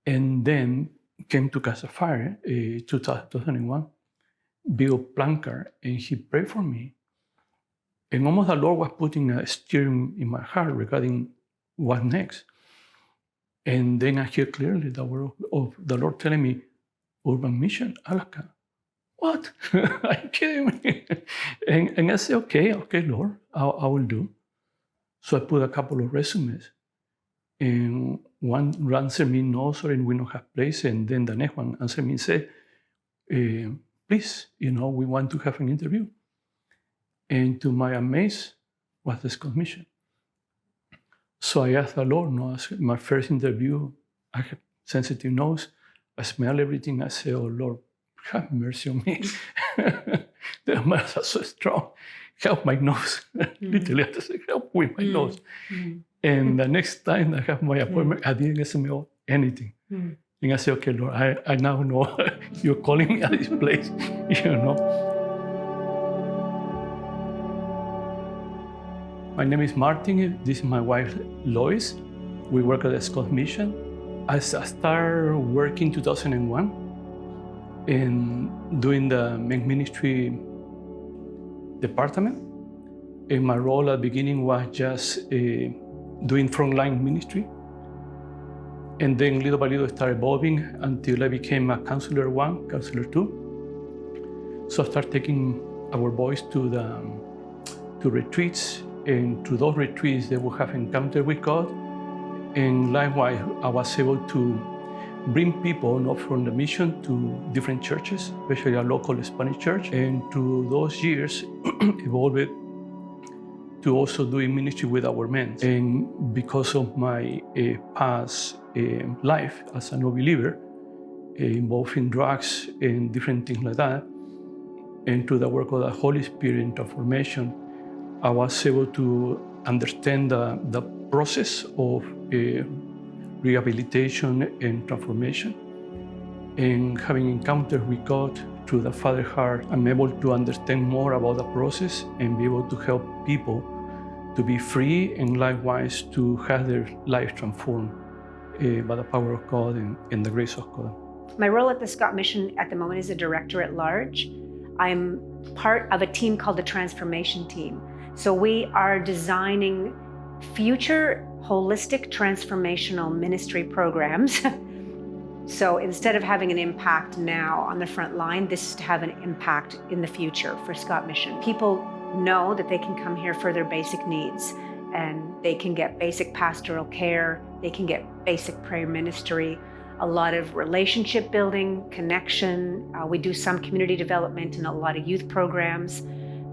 And then came to Casa Fire, 2001, Bill Planker, and he prayed for me. And almost the Lord was putting a steering in my heart regarding what next. And then I hear clearly the word of the Lord telling me, Urban Mission, Alaska. What? Are you kidding me? And I said, okay, Lord, I will do. So I put a couple of resumes. And one answered me, no, sorry, we don't have place. And then the next one answered me and said, please, we want to have an interview. And to my amaze was the Scott Mission. So I asked the Lord, my first interview, I had sensitive nose. I smell everything. I say, oh Lord, have mercy on me. The smells are so strong. Help my nose. Literally, I had to say, help with my nose. And the next time I have my appointment, I didn't smell anything. And I said, okay, Lord, I now know you're calling me at this place, My name is Martin. This is my wife, Lois. We work at the Scott Mission. I started working in 2001 and doing the men's ministry department. And my role at the beginning was just doing frontline ministry. And then little by little started evolving until I became a counselor 1, counselor 2. So I started taking our boys to retreats. And through those retreats, they will have encounter with God. And likewise, I was able to bring people not from the mission to different churches, especially a local Spanish church. And through those years, evolved to also doing ministry with our men. And because of my past life as a no-believer, involved in drugs and different things like that, and through the work of the Holy Spirit in transformation, I was able to understand the process of rehabilitation and transformation. And having encountered with God through the Father heart, I'm able to understand more about the process and be able to help people to be free and likewise to have their life transformed by the power of God and the grace of God. My role at the Scott Mission at the moment is a director at large. I'm part of a team called the Transformation Team. So we are designing future holistic transformational ministry programs. So instead of having an impact now on the front line, this is to have an impact in the future for Scott Mission. People know that they can come here for their basic needs and they can get basic pastoral care, they can get basic prayer ministry, a lot of relationship building, connection. We do some community development and a lot of youth programs.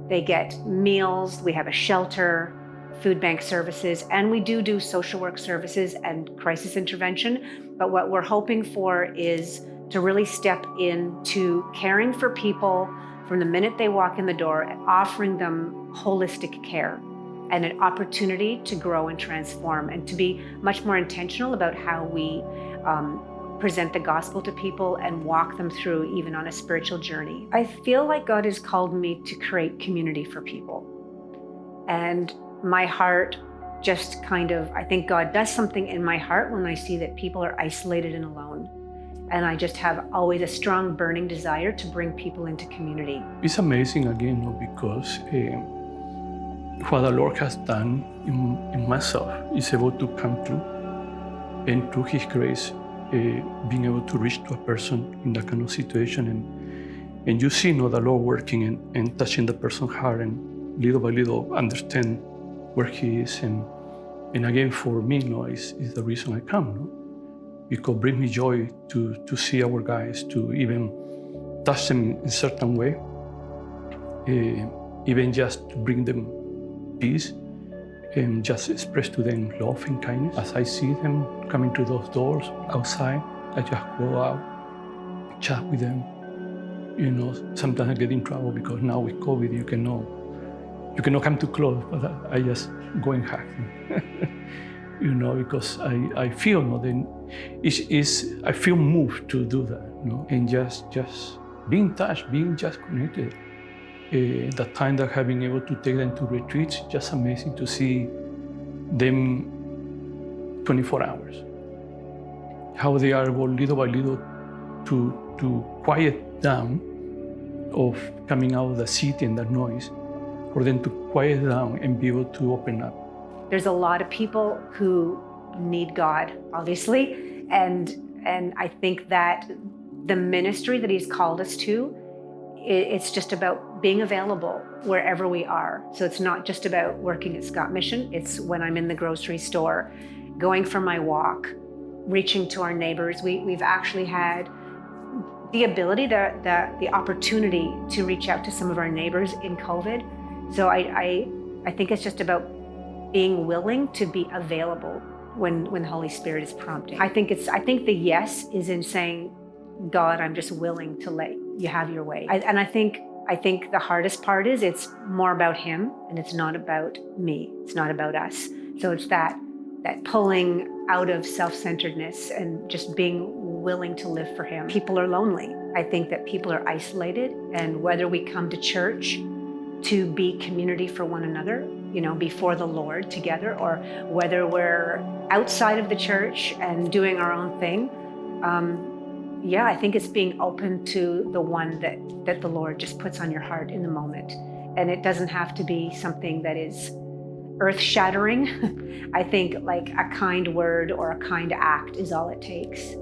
They get meals, we have a shelter, food bank services, and we do social work services and crisis intervention. But what we're hoping for is to really step into caring for people from the minute they walk in the door and offering them holistic care and an opportunity to grow and transform and to be much more intentional about how we present the gospel to people and walk them through even on a spiritual journey. I feel like God has called me to create community for people. And my heart just I think God does something in my heart when I see that people are isolated and alone. And I just have always a strong burning desire to bring people into community. It's amazing again, because what the Lord has done in myself is able to come through, and through His grace, being able to reach to a person in that kind of situation, and you see, the Lord working and touching the person's heart, and little by little understand where He is, and again for me, is the reason I come, because it brings me joy to see our guys, to even touch them in a certain way, even just to bring them peace and just express to them love and kindness. As I see them coming through those doors outside, I just go out, chat with them. Sometimes I get in trouble because now with COVID, you cannot come too close, but I just go and hug them. Because I feel, I feel moved to do that, and just being touched, being just connected. The time that I've been able to take them to retreats, just amazing to see them 24 hours. how they are able little by little to quiet down of coming out of the city and the noise, for them to quiet down and be able to open up. There's a lot of people who need God, obviously, and I think that the ministry that He's called us to, it's just about being available wherever we are. So it's not just about working at Scott Mission. It's when I'm in the grocery store, going for my walk, reaching to our neighbors. We've actually had the ability, the opportunity to reach out to some of our neighbors in COVID. So I think it's just about being willing to be available when the Holy Spirit is prompting. I think the yes is in saying, God, I'm just willing to let you have your way. I think the hardest part is it's more about Him and it's not about me. It's not about us. So it's that pulling out of self-centeredness and just being willing to live for Him. People are lonely. I think that people are isolated, and whether we come to church to be community for one another, before the Lord together, or whether we're outside of the church and doing our own thing, I think it's being open to the one that the Lord just puts on your heart in the moment. And it doesn't have to be something that is earth-shattering. I think like a kind word or a kind act is all it takes.